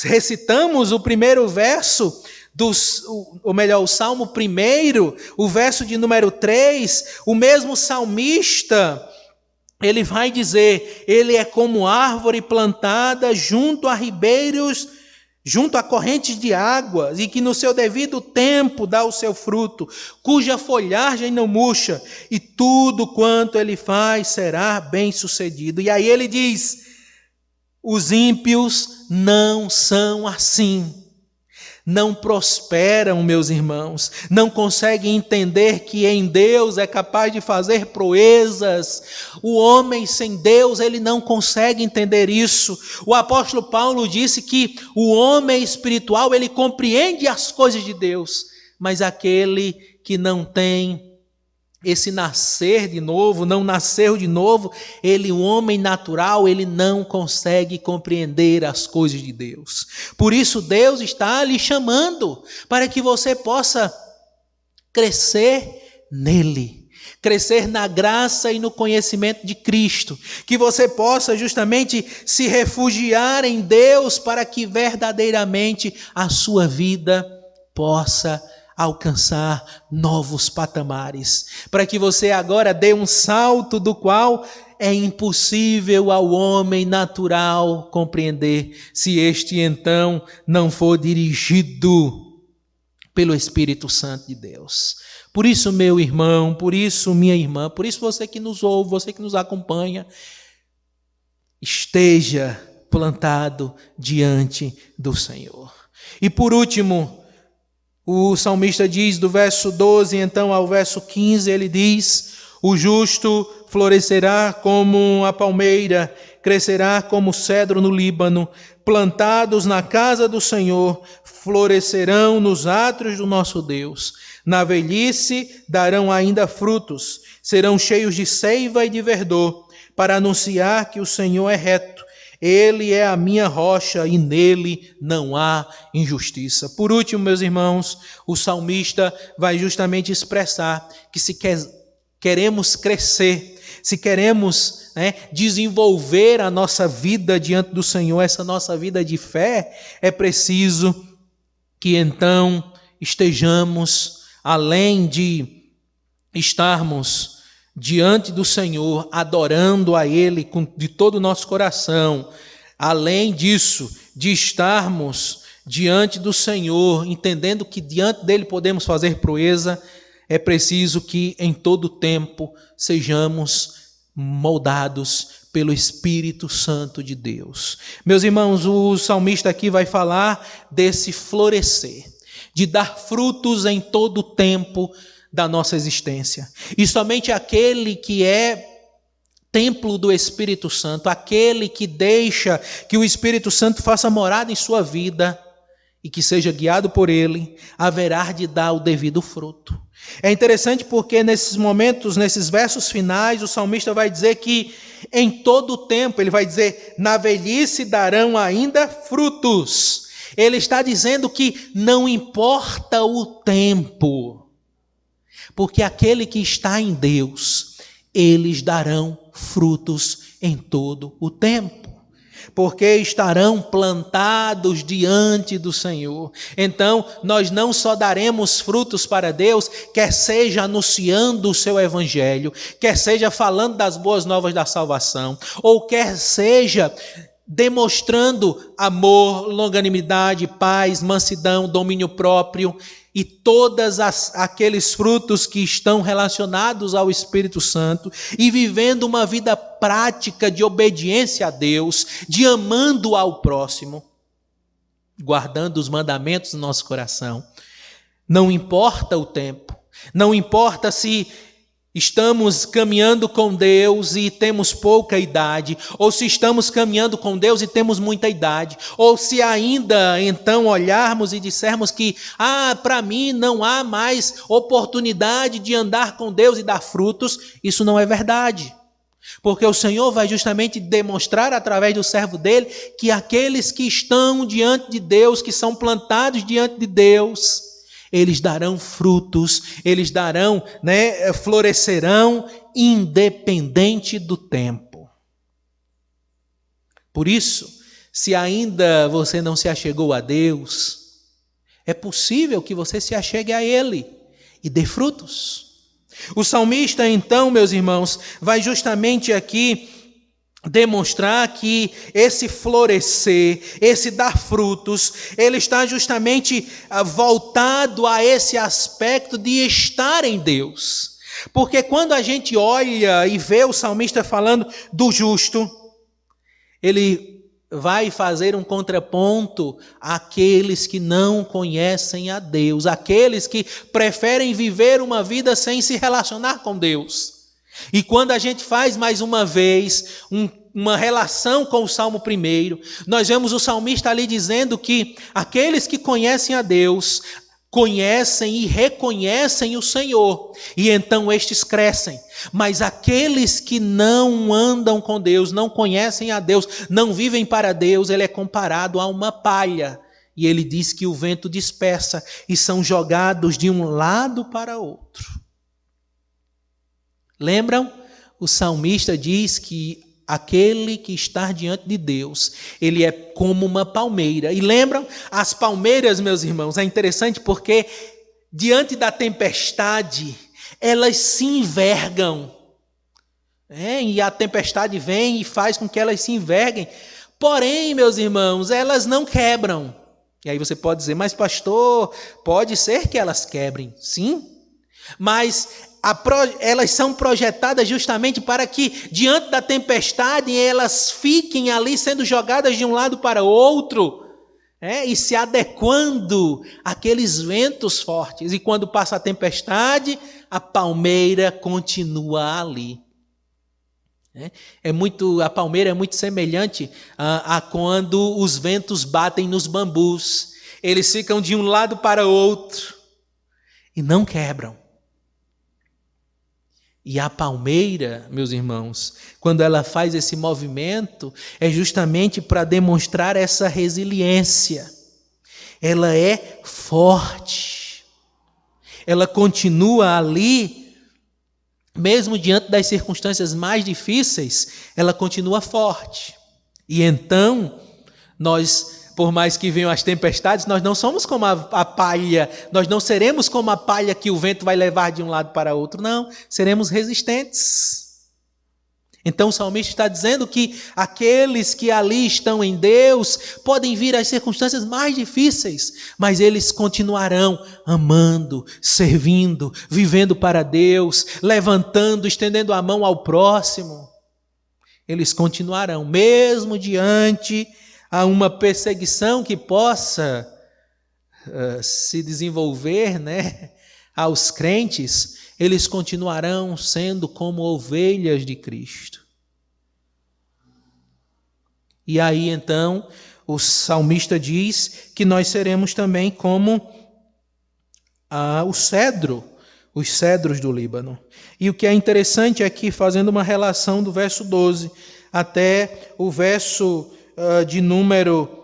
recitamos o primeiro verso, o Salmo 1, o verso de número 3, o mesmo salmista, ele vai dizer, ele é como árvore plantada junto a ribeiros, junto a correntes de águas, e que no seu devido tempo dá o seu fruto, cuja folhagem não murcha, e tudo quanto ele faz será bem sucedido. E aí ele diz, os ímpios não são assim. Não prosperam, meus irmãos, não conseguem entender que em Deus é capaz de fazer proezas. O homem sem Deus, ele não consegue entender isso. O apóstolo Paulo disse que o homem espiritual, ele compreende as coisas de Deus, mas aquele que não tem esse nascer de novo, não nasceu de novo, o homem natural, ele não consegue compreender as coisas de Deus. Por isso Deus está lhe chamando para que você possa crescer nele, crescer na graça e no conhecimento de Cristo, que você possa justamente se refugiar em Deus para que verdadeiramente a sua vida possa alcançar novos patamares, para que você agora dê um salto do qual é impossível ao homem natural compreender, se este então não for dirigido pelo Espírito Santo de Deus. Por isso, meu irmão, por isso, minha irmã, por isso você que nos ouve, você que nos acompanha, esteja plantado diante do Senhor. E por último, o salmista diz, do verso 12 então ao verso 15, ele diz, o justo florescerá como a palmeira, crescerá como o cedro no Líbano, plantados na casa do Senhor, florescerão nos átrios do nosso Deus. Na velhice darão ainda frutos, serão cheios de seiva e de verdor, para anunciar que o Senhor é reto. Ele é a minha rocha e nele não há injustiça. Por último, meus irmãos, o salmista vai justamente expressar que se queremos crescer, se queremos, desenvolver a nossa vida diante do Senhor, essa nossa vida de fé, é preciso que então estejamos, além de estarmos diante do Senhor, adorando a Ele de todo o nosso coração, além disso, de estarmos diante do Senhor, entendendo que diante dele podemos fazer proeza, é preciso que em todo tempo sejamos moldados pelo Espírito Santo de Deus. Meus irmãos, o salmista aqui vai falar desse florescer, de dar frutos em todo o tempo da nossa existência. E somente aquele que é templo do Espírito Santo, aquele que deixa que o Espírito Santo faça morada em sua vida e que seja guiado por ele, haverá de dar o devido fruto. É interessante porque nesses momentos, nesses versos finais, o salmista vai dizer que em todo o tempo, ele vai dizer, na velhice darão ainda frutos. Ele está dizendo que não importa o tempo, porque aquele que está em Deus, eles darão frutos em todo o tempo, porque estarão plantados diante do Senhor. Então, nós não só daremos frutos para Deus, quer seja anunciando o seu evangelho, quer seja falando das boas novas da salvação, ou quer seja demonstrando amor, longanimidade, paz, mansidão, domínio próprio, e todos aqueles frutos que estão relacionados ao Espírito Santo, e vivendo uma vida prática de obediência a Deus, de amando ao próximo, guardando os mandamentos no nosso coração. Não importa o tempo, não importa se estamos caminhando com Deus e temos pouca idade, ou se estamos caminhando com Deus e temos muita idade, ou se ainda então olharmos e dissermos que para mim não há mais oportunidade de andar com Deus e dar frutos, isso não é verdade. Porque o Senhor vai justamente demonstrar através do servo dele que aqueles que estão diante de Deus, que são plantados diante de Deus, eles darão frutos, eles darão, florescerão, independente do tempo. Por isso, se ainda você não se achegou a Deus, é possível que você se achegue a Ele e dê frutos. O salmista, então, meus irmãos, vai justamente aqui demonstrar que esse florescer, esse dar frutos, ele está justamente voltado a esse aspecto de estar em Deus. Porque quando a gente olha e vê o salmista falando do justo, ele vai fazer um contraponto àqueles que não conhecem a Deus, aqueles que preferem viver uma vida sem se relacionar com Deus. E quando a gente faz mais uma vez uma relação com o Salmo 1, nós vemos o salmista ali dizendo que aqueles que conhecem a Deus, conhecem e reconhecem o Senhor, e então estes crescem. Mas aqueles que não andam com Deus, não conhecem a Deus, não vivem para Deus, ele é comparado a uma palha. E ele diz que o vento dispersa e são jogados de um lado para outro. Lembram? O salmista diz que aquele que está diante de Deus, ele é como uma palmeira. E lembram? As palmeiras, meus irmãos, é interessante porque diante da tempestade, elas se envergam. E a tempestade vem e faz com que elas se enverguem. Porém, meus irmãos, elas não quebram. E aí você pode dizer, mas pastor, pode ser que elas quebrem. Sim, mas elas são projetadas justamente para que, diante da tempestade, elas fiquem ali sendo jogadas de um lado para o outro, e se adequando àqueles ventos fortes. E quando passa a tempestade, a palmeira continua ali. A palmeira é muito semelhante a quando os ventos batem nos bambus. Eles ficam de um lado para o outro e não quebram. E a palmeira, meus irmãos, quando ela faz esse movimento, é justamente para demonstrar essa resiliência. Ela é forte. Ela continua ali mesmo diante das circunstâncias mais difíceis, ela continua forte. E então, nós, por mais que venham as tempestades, nós não somos como a palha, nós não seremos como a palha que o vento vai levar de um lado para outro, não, seremos resistentes. Então o salmista está dizendo que aqueles que ali estão em Deus podem vir as circunstâncias mais difíceis, mas eles continuarão amando, servindo, vivendo para Deus, levantando, estendendo a mão ao próximo. Eles continuarão, mesmo diante a uma perseguição que possa se desenvolver, aos crentes, eles continuarão sendo como ovelhas de Cristo. E aí então o salmista diz que nós seremos também como os cedros do Líbano. E o que é interessante aqui, fazendo uma relação do verso 12 até o verso de número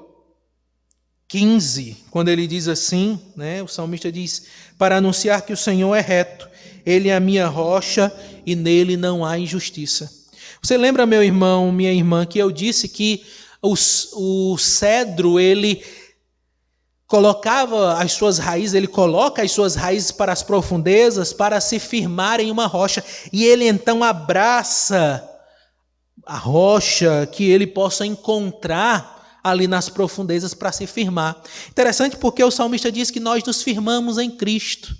15, quando ele diz assim, o salmista diz: para anunciar que o Senhor é reto, Ele é a minha rocha e nele não há injustiça. Você lembra, meu irmão, minha irmã, que eu disse que o cedro, ele colocava as suas raízes, ele coloca as suas raízes para as profundezas, para se firmar em uma rocha, e ele então abraça a rocha que ele possa encontrar ali nas profundezas para se firmar. Interessante porque o salmista diz que nós nos firmamos em Cristo.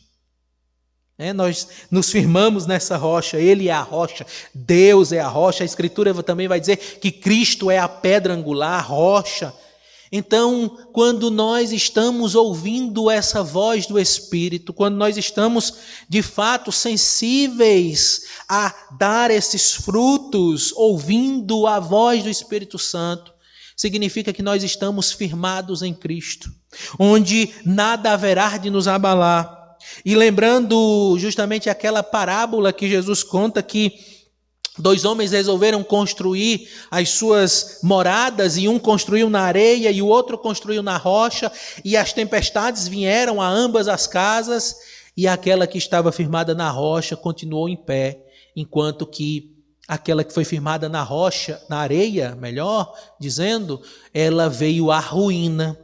Nós nos firmamos nessa rocha, Ele é a rocha, Deus é a rocha. A Escritura também vai dizer que Cristo é a pedra angular, a rocha. Então, quando nós estamos ouvindo essa voz do Espírito, quando nós estamos de fato sensíveis a dar esses frutos, ouvindo a voz do Espírito Santo, significa que nós estamos firmados em Cristo, onde nada haverá de nos abalar. E lembrando justamente aquela parábola que Jesus conta, que 2 homens resolveram construir as suas moradas, e um construiu na areia e o outro construiu na rocha, e as tempestades vieram a ambas as casas, e aquela que estava firmada na rocha continuou em pé, enquanto que aquela que foi firmada na rocha, na areia, melhor dizendo, ela veio à ruína.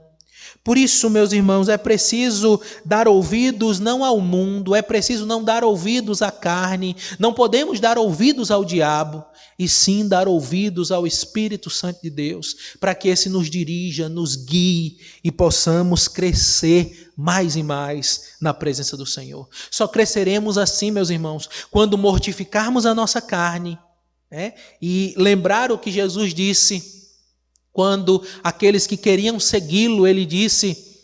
Por isso, meus irmãos, é preciso dar ouvidos não ao mundo, é preciso não dar ouvidos à carne, não podemos dar ouvidos ao diabo, e sim dar ouvidos ao Espírito Santo de Deus, para que esse nos dirija, nos guie e possamos crescer mais e mais na presença do Senhor. Só cresceremos assim, meus irmãos, quando mortificarmos a nossa carne, e lembrar o que Jesus disse, quando aqueles que queriam segui-lo, ele disse: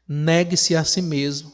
negue-se a si mesmo,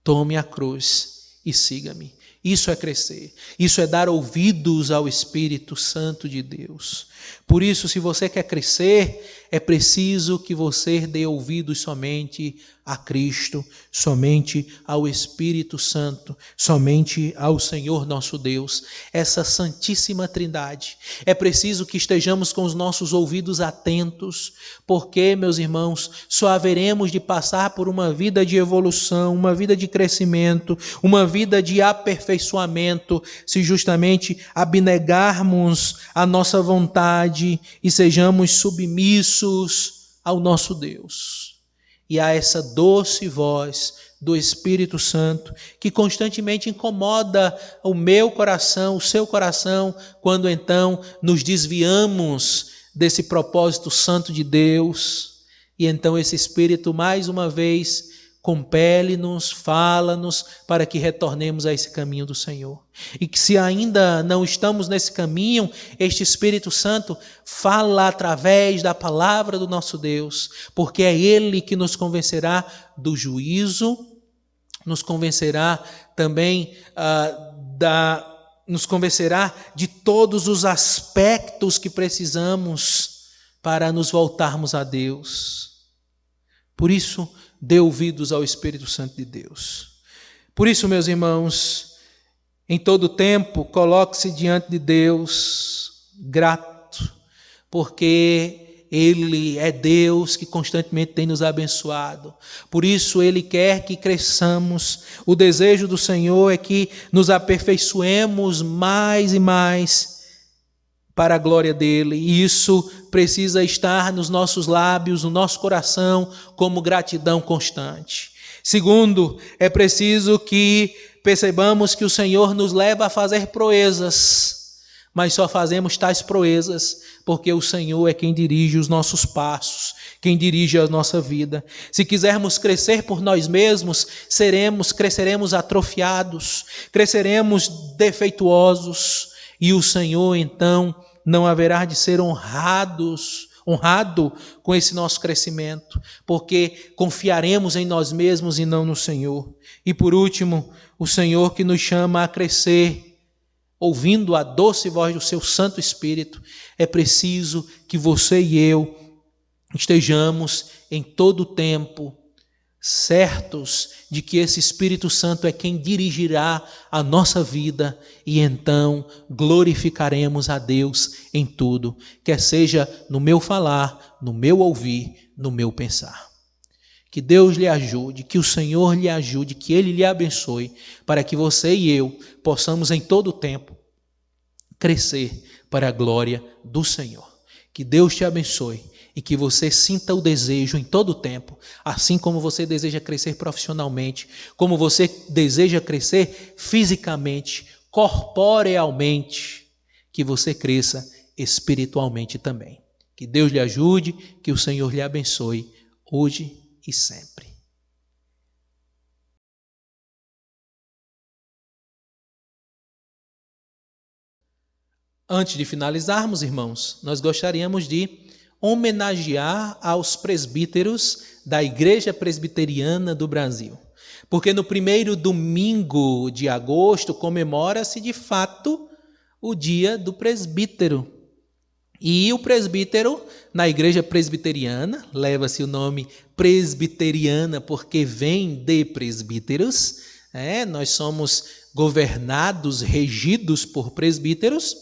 tome a cruz e siga-me. Isso é crescer, isso é dar ouvidos ao Espírito Santo de Deus. Por isso, se você quer crescer, é preciso que você dê ouvidos somente a Cristo, somente ao Espírito Santo, somente ao Senhor nosso Deus, essa Santíssima Trindade. É preciso que estejamos com os nossos ouvidos atentos, porque, meus irmãos, só haveremos de passar por uma vida de evolução, uma vida de crescimento, uma vida de aperfeiçoamento, se justamente abnegarmos a nossa vontade e sejamos submissos ao nosso Deus. E há essa doce voz do Espírito Santo que constantemente incomoda o meu coração, o seu coração, quando então nos desviamos desse propósito santo de Deus. E então esse Espírito mais uma vez compele-nos, fala-nos para que retornemos a esse caminho do Senhor. E que se ainda não estamos nesse caminho, este Espírito Santo fala através da palavra do nosso Deus, porque é Ele que nos convencerá do juízo, nos convencerá também nos convencerá de todos os aspectos que precisamos para nos voltarmos a Deus. Por isso, dê ouvidos ao Espírito Santo de Deus. Por isso, meus irmãos, em todo tempo, coloque-se diante de Deus grato, porque Ele é Deus que constantemente tem nos abençoado. Por isso Ele quer que cresçamos. O desejo do Senhor é que nos aperfeiçoemos mais e mais para a glória dEle. E isso precisa estar nos nossos lábios, no nosso coração, como gratidão constante. Segundo, é preciso que percebamos que o Senhor nos leva a fazer proezas. Mas só fazemos tais proezas porque o Senhor é quem dirige os nossos passos, quem dirige a nossa vida. Se quisermos crescer por nós mesmos, cresceremos atrofiados, cresceremos defeituosos, e o Senhor então não haverá de ser honrado com esse nosso crescimento, porque confiaremos em nós mesmos e não no Senhor. E por último, o Senhor que nos chama a crescer, ouvindo a doce voz do seu Santo Espírito. É preciso que você e eu estejamos em todo o tempo certos de que esse Espírito Santo é quem dirigirá a nossa vida, e então glorificaremos a Deus em tudo, quer seja no meu falar, no meu ouvir, no meu pensar. Que Deus lhe ajude, que o Senhor lhe ajude, que Ele lhe abençoe, para que você e eu possamos em todo o tempo crescer para a glória do Senhor. Que Deus te abençoe e que você sinta o desejo em todo o tempo, assim como você deseja crescer profissionalmente, como você deseja crescer fisicamente, corporealmente, que você cresça espiritualmente também. Que Deus lhe ajude, que o Senhor lhe abençoe hoje e sempre. Antes de finalizarmos, irmãos, nós gostaríamos de homenagear aos presbíteros da Igreja Presbiteriana do Brasil. Porque no primeiro domingo de agosto comemora-se de fato o dia do presbítero. E o presbítero, na Igreja Presbiteriana, leva-se o nome presbiteriana porque vem de presbíteros. Nós somos governados, regidos por presbíteros.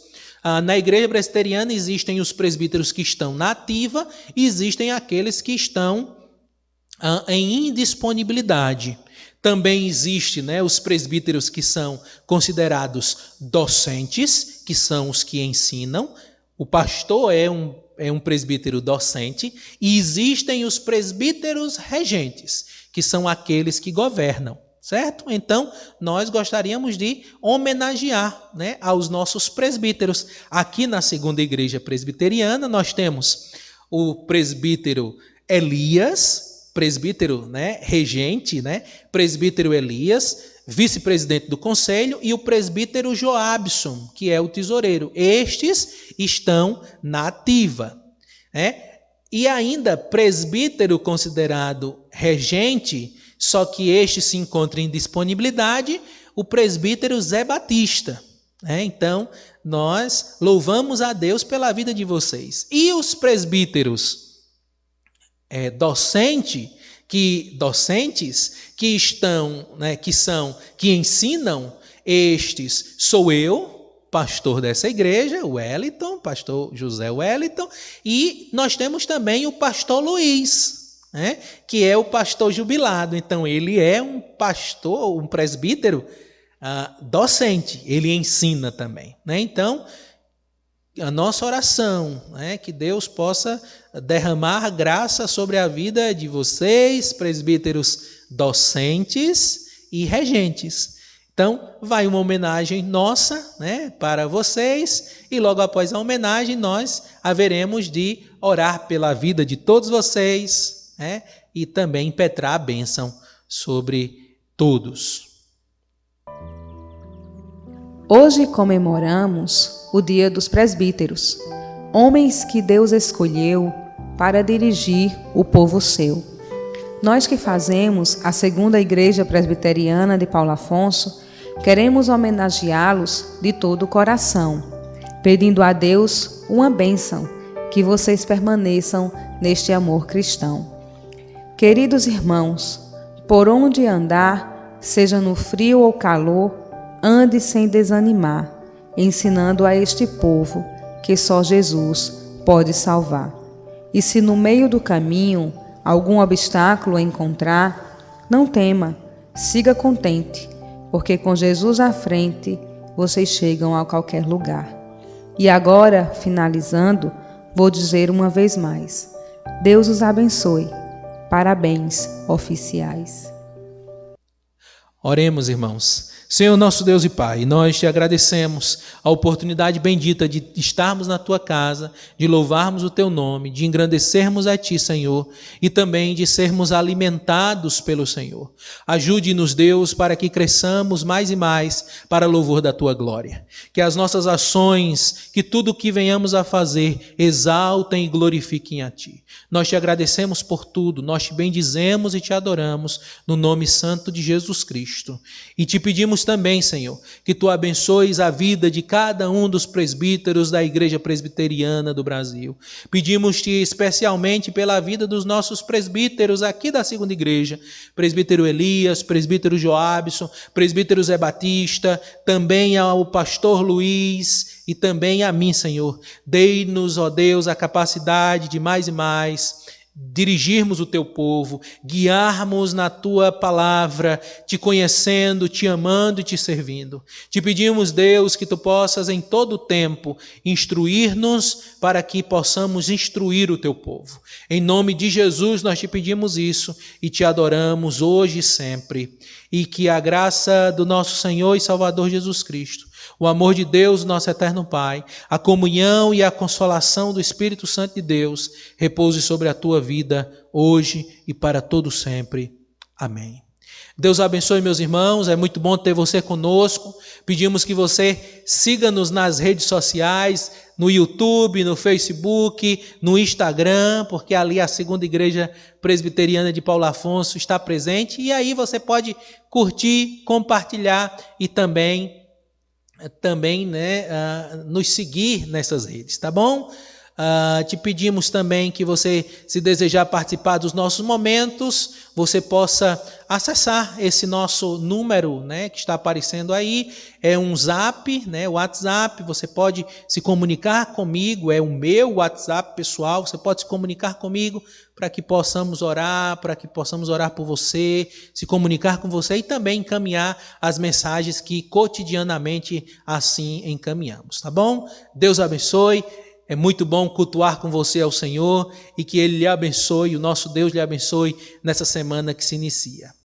Na Igreja Presbiteriana existem os presbíteros que estão na ativa e existem aqueles que estão em indisponibilidade. Também existe, os presbíteros que são considerados docentes, que são os que ensinam. O pastor é um presbítero docente, e existem os presbíteros regentes, que são aqueles que governam, certo? Então, nós gostaríamos de homenagear, aos nossos presbíteros. Aqui na Segunda Igreja Presbiteriana, nós temos o presbítero Elias, presbítero regente, presbítero Elias, vice-presidente do conselho, e o presbítero Joabson, que é o tesoureiro. Estes estão na ativa. E ainda presbítero considerado regente, só que este se encontra em disponibilidade, o presbítero Zé Batista. Então, nós louvamos a Deus pela vida de vocês. E os presbíteros docentes que estão, que ensinam, estes sou eu, pastor dessa igreja, Wellington, pastor José Wellington, e nós temos também o pastor Luiz, que é o pastor jubilado. Então ele é um pastor, um presbítero docente, ele ensina também. Então, a nossa oração é que Deus possa derramar graça sobre a vida de vocês, presbíteros docentes e regentes. Então, vai uma homenagem nossa, para vocês, e logo após a homenagem nós haveremos de orar pela vida de todos vocês, e também impetrar a bênção sobre todos. Hoje comemoramos o Dia dos Presbíteros, homens que Deus escolheu para dirigir o povo seu. Nós que fazemos a Segunda Igreja Presbiteriana de Paulo Afonso, queremos homenageá-los de todo o coração, pedindo a Deus uma bênção, que vocês permaneçam neste amor cristão. Queridos irmãos, por onde andar, seja no frio ou calor, ande sem desanimar, ensinando a este povo que só Jesus pode salvar. E se no meio do caminho algum obstáculo encontrar, não tema, siga contente, porque com Jesus à frente vocês chegam a qualquer lugar. E agora, finalizando, vou dizer uma vez mais: Deus os abençoe. Parabéns, oficiais. Oremos, irmãos. Senhor nosso Deus e Pai, nós te agradecemos a oportunidade bendita de estarmos na Tua casa, de louvarmos o Teu nome, de engrandecermos a Ti, Senhor, e também de sermos alimentados pelo Senhor. Ajude-nos, Deus, para que cresçamos mais e mais para louvor da Tua glória. Que as nossas ações, que tudo o que venhamos a fazer, exaltem e glorifiquem a Ti. Nós te agradecemos por tudo, nós te bendizemos e te adoramos no nome santo de Jesus Cristo. E te pedimos também, Senhor, que Tu abençoes a vida de cada um dos presbíteros da Igreja Presbiteriana do Brasil. Pedimos-te especialmente pela vida dos nossos presbíteros aqui da Segunda Igreja, presbítero Elias, presbítero Joabson, presbítero Zé Batista, também ao pastor Luiz e também a mim, Senhor. Dei-nos, ó Deus, a capacidade de mais e mais dirigirmos o Teu povo, guiarmos na Tua palavra, Te conhecendo, Te amando e Te servindo. Te pedimos, Deus, que Tu possas em todo o tempo instruir-nos para que possamos instruir o Teu povo. Em nome de Jesus nós Te pedimos isso e Te adoramos hoje e sempre. E que a graça do nosso Senhor e Salvador Jesus Cristo, o amor de Deus, nosso eterno Pai, a comunhão e a consolação do Espírito Santo de Deus repouse sobre a tua vida hoje e para todo sempre. Amém. Deus abençoe, meus irmãos, é muito bom ter você conosco. Pedimos que você siga-nos nas redes sociais, no YouTube, no Facebook, no Instagram, porque ali a Segunda Igreja Presbiteriana de Paulo Afonso está presente. E aí você pode curtir, compartilhar e também nos seguir nessas redes, tá bom? Te pedimos também que você, se desejar participar dos nossos momentos, você possa acessar esse nosso número, que está aparecendo aí. É um zap, WhatsApp, você pode se comunicar comigo, é o meu WhatsApp pessoal, você pode se comunicar comigo para que possamos orar por você, se comunicar com você e também encaminhar as mensagens que cotidianamente assim encaminhamos, tá bom? Deus abençoe. É muito bom cultuar com você ao Senhor e que Ele lhe abençoe, o nosso Deus lhe abençoe nessa semana que se inicia.